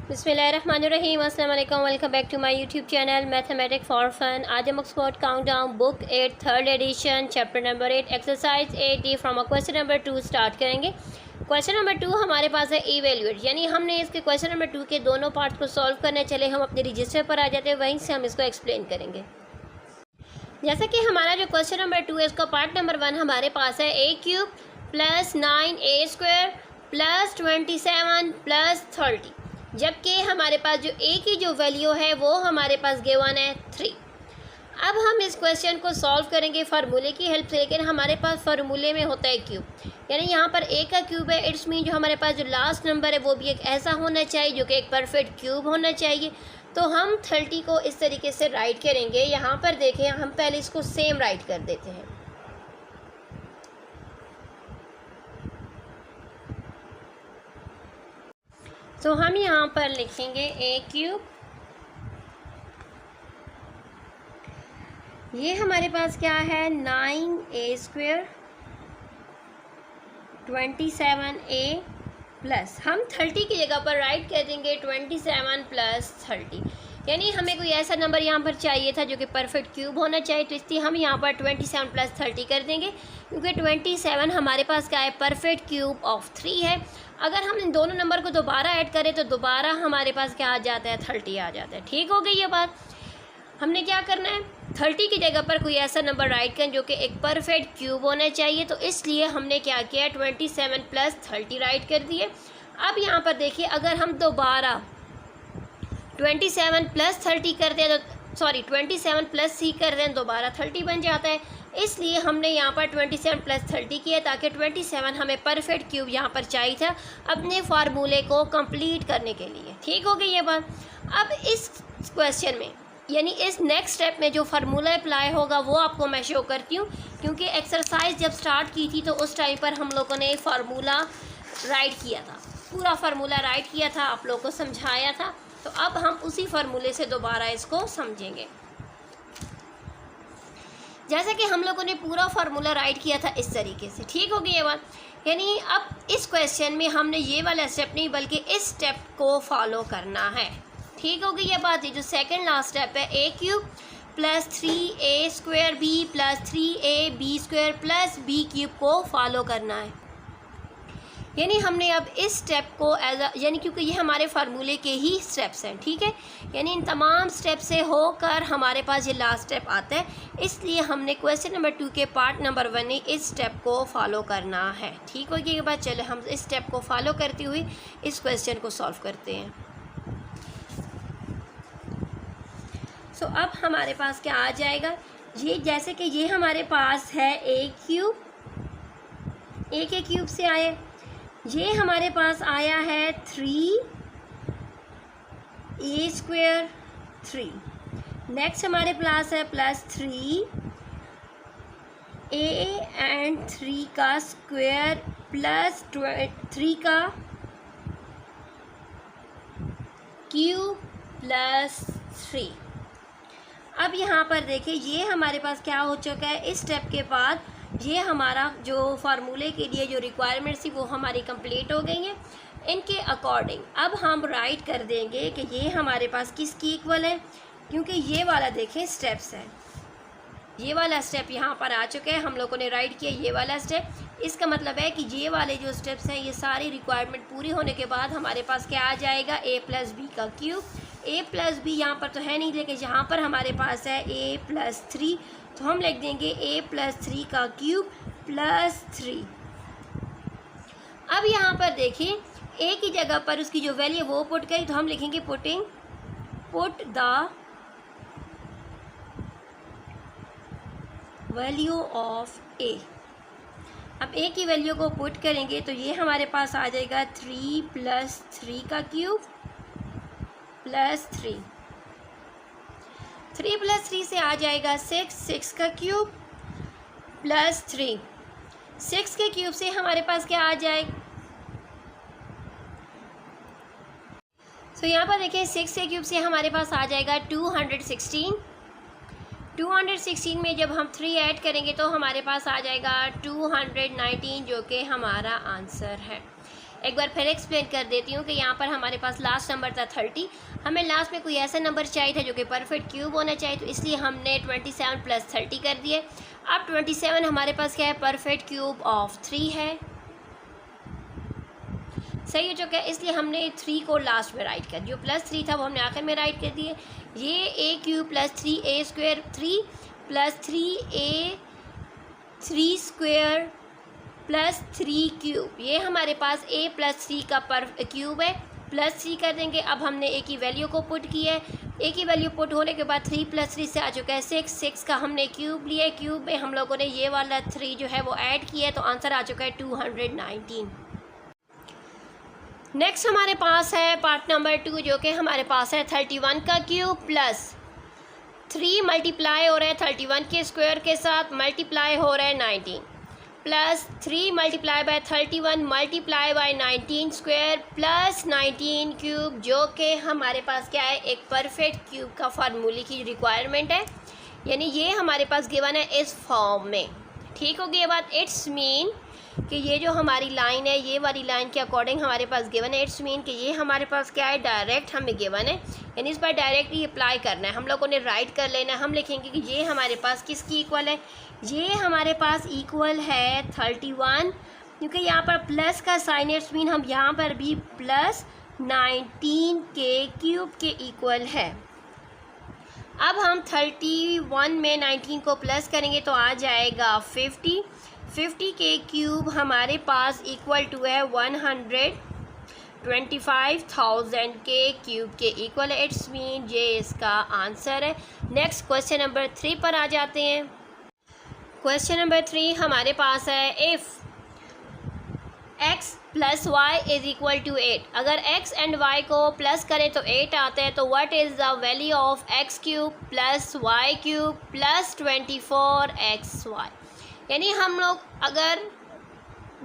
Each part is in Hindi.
बिस्मिल्लाहिर्रहमानिर्रहीम अस्सलाम वालेकुम। Welcome back to my YouTube channel mathematic for fun. आज हम Oxford countdown book 8 third edition chapter number 8 exercise 8 from question number 2 start करेंगे। क्वेश्चन नंबर 2 हमारे पास है इवेल्यूएट, यानी हमने इसके क्वेश्चन नंबर 2 के दोनों पार्ट को सॉल्व करने चले हम अपने रजिस्टर पर आ जाते हैं, वहीं से हम इसको एक्सप्लेन करेंगे। जैसा कि हमारा जो क्वेश्चन नंबर 2 है इसका पार्ट नंबर 1 हमारे पास है a cube plus 9a² plus 27 plus 30, जबकि हमारे पास जो a की जो वैल्यू है वो हमारे पास गिवन है 3। अब हम इस क्वेश्चन को सॉल्व करेंगे फार्मूले की हेल्प से, लेकिन हमारे पास फार्मूले में होता है क्यूब, यानी यहाँ पर a का क्यूब है। इट्स मीन जो हमारे पास जो लास्ट नंबर है वो भी एक ऐसा होना चाहिए जो कि एक परफेक्ट क्यूब होना चाहिए। तो हम 30 को इस तरीके से राइट करेंगे। यहाँ पर देखें, हम पहले इसको सेम राइट कर देते हैं। तो हम यहाँ पर लिखेंगे a क्यूब, ये हमारे पास क्या है 9a² 27a प्लस हम 30 की जगह पर राइट कर देंगे 27 प्लस 30, यानी हमें कोई ऐसा नंबर यहाँ पर चाहिए था जो कि परफेक्ट क्यूब होना चाहिए। तो इसलिए हम यहाँ पर 27 प्लस 30 कर देंगे, क्योंकि 27 हमारे पास क्या है परफेक्ट क्यूब ऑफ 3 है। अगर हम इन दोनों नंबर को दोबारा ऐड करें तो दोबारा हमारे पास क्या आ जाता है 30 आ जाता है। ठीक हो गई ये बात। हमने क्या करना है 30 की जगह पर कोई ऐसा नंबर राइट करें जो कि एक परफेक्ट क्यूब होना चाहिए। तो इसलिए हमने क्या किया 27 प्लस 30 राइट कर दिए। अब यहाँ पर देखिए, अगर हम दोबारा 27 प्लस 30 कर दें तो 27 प्लस c कर दें दोबारा 30 बन जाता है। इसलिए हमने यहाँ पर 27 प्लस 30 किया ताकि 27 हमें परफेक्ट क्यूब यहाँ पर चाहिए था अपने फार्मूले को कंप्लीट करने के लिए। ठीक हो गई ये बात। अब इस क्वेश्चन में यानी इस नेक्स्ट स्टेप में जो फार्मूला अप्लाई होगा वो आपको मैं शो करती हूँ, क्योंकि एक्सरसाइज जब स्टार्ट की थी तो उस टाइम पर हम लोगों ने फार्मूला राइट किया था, पूरा फार्मूला राइट किया था, आप लोगों को समझाया था। तो अब हम उसी फार्मूले से दोबारा इसको समझेंगे। जैसा कि हम लोगों ने पूरा फार्मूला राइट किया था इस तरीके से। ठीक हो गई ये बात। यानी अब इस क्वेश्चन में हमने ये वाला स्टेप नहीं बल्कि इस स्टेप को फॉलो करना है। ठीक हो गई ये बात। ये जो सेकंड लास्ट स्टेप है a cube plus 3a² b plus 3ab² plus b cube को फॉलो करना है। यानी हमने अब इस स्टेप को यानी क्योंकि ये हमारे फार्मूले के ही स्टेप्स हैं, ठीक है, यानी इन तमाम स्टेप से होकर हमारे पास ये लास्ट स्टेप आता है। इसलिए हमने क्वेश्चन नंबर 2 के पार्ट नंबर 1 में इस स्टेप को फॉलो करना है। ठीक हो गई ये बात। चले हम इस स्टेप को फॉलो करते हुए इस क्वेश्चन को सॉल्व करते हैं। सो अब हमारे पास क्या आ जाएगा, ये जैसे कि ये हमारे पास है a क्यूब, a के क्यूब से आए, ये हमारे पास आया है 3a² 3। नेक्स्ट हमारे पास है प्लस 3a एंड 3 का स्क्वायर प्लस 3 का क्यूब प्लस 3। अब यहाँ पर देखिए, ये हमारे पास क्या हो चुका है, इस स्टेप के बाद ये हमारा जो फार्मूले के लिए जो रिक्वायरमेंट्स थी वो हमारी कंप्लीट हो गई हैं। इनके अकॉर्डिंग अब हम राइट कर देंगे कि ये हमारे पास किसकी इक्वल है, क्योंकि ये वाला देखें स्टेप्स है, ये वाला स्टेप यहाँ पर आ चुका है, हम लोगों ने राइट किया ये वाला स्टेप। इसका मतलब है कि ये वाले जो स्टेप्स हैं ये सारी रिक्वायरमेंट पूरी होने के बाद हमारे पास क्या आ जाएगा a प्लस बी का क्यूब। a प्लस बी यहाँ पर तो है नहीं, लेकिन यहाँ पर हमारे पास है a प्लस 3, तो हम लिख देंगे a प्लस 3 का क्यूब प्लस 3। अब यहाँ पर देखिए a की जगह पर उसकी जो वैल्यू वो पुट करी, तो हम लिखेंगे put the value of a। अब a की वैल्यू को पुट करेंगे तो ये हमारे पास आ जाएगा 3 प्लस 3 का क्यूब प्लस 3 प्लस 3 से आ जाएगा 6 का क्यूब प्लस 3। 6 के क्यूब से हमारे पास क्या आ जाएगा, तो यहाँ पर देखिए 6 के क्यूब से हमारे पास आ जाएगा 216। 216 में जब हम 3 ऐड करेंगे तो हमारे पास आ जाएगा 219, जो कि हमारा आंसर है। एक बार फिर एक्सप्लेन कर देती हूँ कि यहाँ पर हमारे पास लास्ट नंबर था 30, हमें लास्ट में कोई ऐसा नंबर चाहिए था जो कि परफेक्ट क्यूब होना चाहिए, तो इसलिए हमने 27 + 30 कर दिए। अब 27 हमारे पास क्या है, परफेक्ट क्यूब ऑफ 3 है, सही हो चुका है, इसलिए हमने 3 को लास्ट में राइट कर दिया, जो +3 था वो हमने आखिर में राइट कर दिए। ये a³ + 3a² 3 + 3a 3² + 3³ ये हमारे पास a + 3 का क्यूब है, +3 कर देंगे। अब हमने a की वैल्यू को पुट किया है, a की वैल्यू पुट होने के बाद 3 + 3 से आ चुका है 6 का हमने क्यूब लिया है, क्यूब में हम लोगों ने ये वाला 3 जो है वो ऐड किया है, तो आंसर आ चुका है 219। नेक्स्ट हमारे पास है पार्ट नंबर 2, जो कि हमारे पास है 31 का क्यूब प्लस 3 मल्टीप्लाई हो रहा है 31 के स्क्वायर के साथ, मल्टीप्लाई हो रहा है 19 plus 3 multiply by 31 multiply by 19 square plus 19 cube, जो कि हमारे पास क्या है, एक परफेक्ट क्यूब का फार्मूले की रिक्वायरमेंट है, यानी ये हमारे पास गिवन है इस फॉर्म में। ठीक हो गई ये बात। इट्स मीन कि ये जो हमारी लाइन है, ये वाली लाइन के अकॉर्डिंग हमारे पास गिवन है। इट्स मीन कि ये हमारे पास क्या है, डायरेक्ट हमें गिवन है, यानी इस पर डायरेक्टली अप्लाई करना है, हम लोगों ने राइट कर लेना है। हम लिखेंगे कि ये हमारे पास किसकी इक्वल है, ये हमारे पास इक्वल है 31, क्योंकि यहाँ पर प्लस का साइन है, इट्स मीन हम यहाँ पर भी प्लस 19 के क्यूब के इक्वल है। अब हम 31 में 19 को प्लस करेंगे तो आ जाएगा 50 के क्यूब हमारे पास इक्वल टू है 125,000 के क्यूब के इक्वल है। इट्स मीन ये इसका आंसर है। नेक्स्ट क्वेश्चन नंबर 3 पर आ जाते हैं। क्वेश्चन नंबर 3 हमारे पास है, इफ़ x + y = 8, अगर x एंड y को प्लस करें तो 8 आता है, तो what is the value of x³ + y³ + 24xy। यानी हम लोग अगर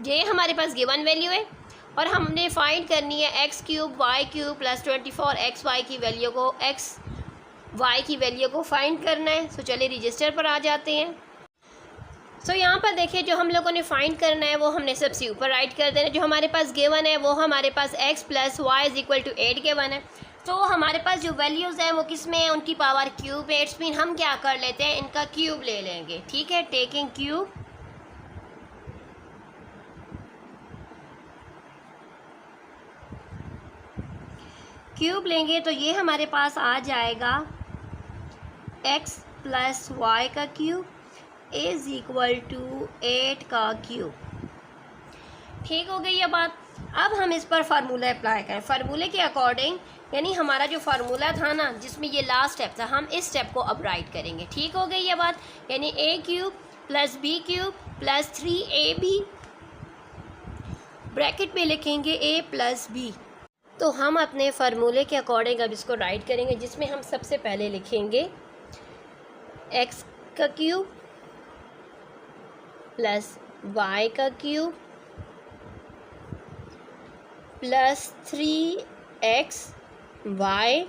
ये हमारे पास गिवन वैल्यू है और हमने फाइंड करनी है x³ y³ + 24xy की वैल्यू को, y की वैल्यू को फाइंड करना है। सो चलिए रजिस्टर पर आ जाते हैं। सो यहाँ पर देखिए जो हम लोगों ने फाइंड करना है वो हमने सबसे ऊपर राइट कर देना है। जो हमारे पास गिवन है वो हमारे पास x + y = 8 गिवन है, तो हमारे पास जो वैल्यूज़ हैं वो किस में है, उनकी पावर क्यूब है। इट्स मीन हम क्या कर लेते हैं, इनका क्यूब ले लेंगे। ठीक है, टेकिंग क्यूब लेंगे तो ये हमारे पास आ जाएगा x + y का क्यूब = 8 का क्यूब। ठीक हो गई ये बात। अब हम इस पर फार्मूला अप्लाई करें, फार्मूले के अकॉर्डिंग, यानी हमारा जो फार्मूला था ना जिसमें ये लास्ट स्टेप था, हम इस स्टेप को अब राइट करेंगे। ठीक हो गई ये बात। यानी a³ + b³ + 3ab ब्रैकेट में लिखेंगे a + b। तो हम अपने फार्मूले के अकॉर्डिंग अब इसको राइट करेंगे, जिसमें हम सबसे पहले लिखेंगे x का क्यूब + y का क्यूब + 3xy x + y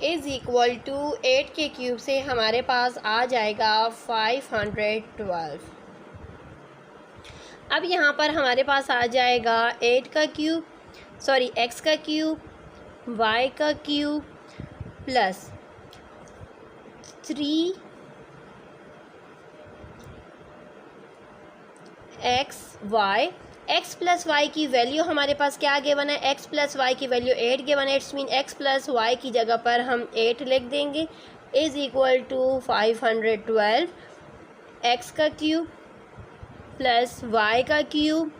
= 8 के क्यूब से हमारे पास आ जाएगा 512। अब यहाँ पर हमारे पास आ जाएगा 8 का क्यूब, सॉरी x का क्यूब, y का क्यूब + 3xy, x + y की वैल्यू हमारे पास क्या गिवन है, x + y की वैल्यू 8 गिवन है। इट्स मीन x + y की जगह पर हम 8 लिख देंगे, = 512 x का क्यूब + y का क्यूब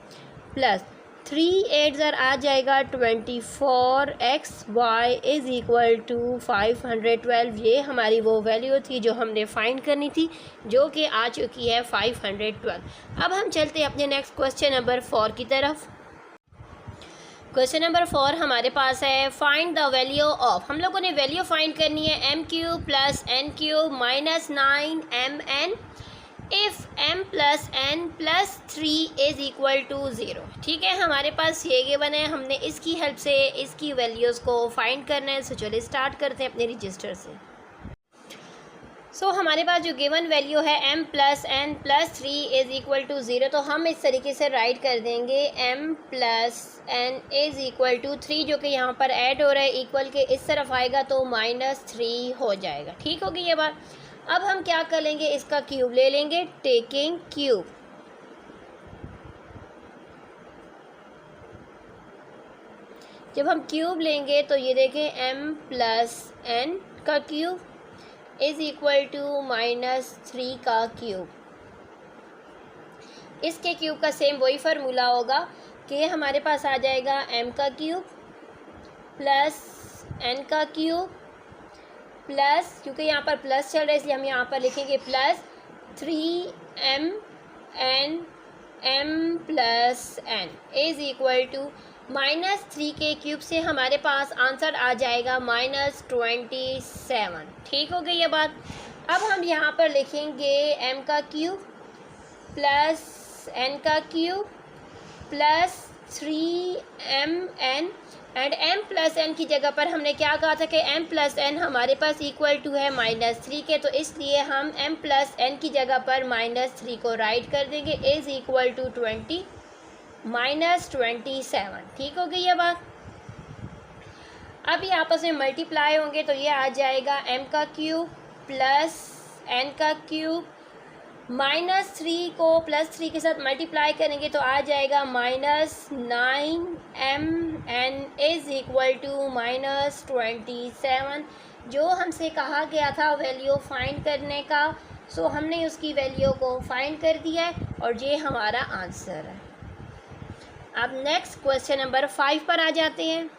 + 3 8 आ जाएगा 24xy = 512। ये हमारी वो वैल्यू थी जो हमने फाइंड करनी थी, जो कि आ चुकी है 512। अब हम चलते हैं अपने नेक्स्ट क्वेश्चन नंबर 4 की तरफ। क्वेश्चन नंबर 4 हमारे पास है, फाइंड द वैल्यू ऑफ, हम लोगों ने वैल्यू फाइंड करनी है m³ + n³ - 9mn if m + n + 3 = 0। ठीक है, हमारे पास ये गिवन है, हमने इसकी हेल्प से इसकी वैल्यूज़ को फाइंड करना है। सो चलिए स्टार्ट करते हैं अपने रजिस्टर से। सो हमारे पास जो गिवन वैल्यू है m plus n plus 3 is equal to 0, तो हम इस तरीके से राइट कर देंगे m plus n is equal to 3, जो कि यहाँ पर ऐड हो रहा है, इक्वल के इस तरफ आएगा तो -3 हो जाएगा। ठीक होगी ये बात। अब हम क्या कर लेंगे, इसका क्यूब ले लेंगे, टेकिंग क्यूब। जब हम क्यूब लेंगे तो ये देखें m प्लस n का क्यूब इज़ इक्वल टू -3 का क्यूब। इसके क्यूब का सेम वही फार्मूला होगा कि हमारे पास आ जाएगा m का क्यूब प्लस n का क्यूब प्लस, क्योंकि यहाँ पर प्लस चल रहा है इसलिए हम यहाँ पर लिखेंगे plus 3m n m plus n is equal to -3 के क्यूब से हमारे पास आंसर आ जाएगा -27। ठीक हो गई ये बात। अब हम यहाँ पर लिखेंगे m का क्यूब प्लस n का cube plus 3mn and m plus n की जगह पर हमने क्या कहा था कि m प्लस n हमारे पास इक्वल टू है -3 के, तो इसलिए हम m प्लस n की जगह पर -3 को राइट कर देंगे इज़ इक्वल टू -27। ठीक हो गई ये बात। अब ये आपस में मल्टीप्लाई होंगे तो ये आ जाएगा m का क्यूब प्लस n का क्यूब -3 को +3 के साथ मल्टीप्लाई करेंगे तो आ जाएगा -9mn इज़ इक्वल टू -27, जो हमसे कहा गया था वैल्यू फाइंड करने का। सो हमने उसकी वैल्यू को फाइंड कर दिया है और ये हमारा आंसर है। अब नेक्स्ट क्वेश्चन नंबर 5 पर आ जाते हैं।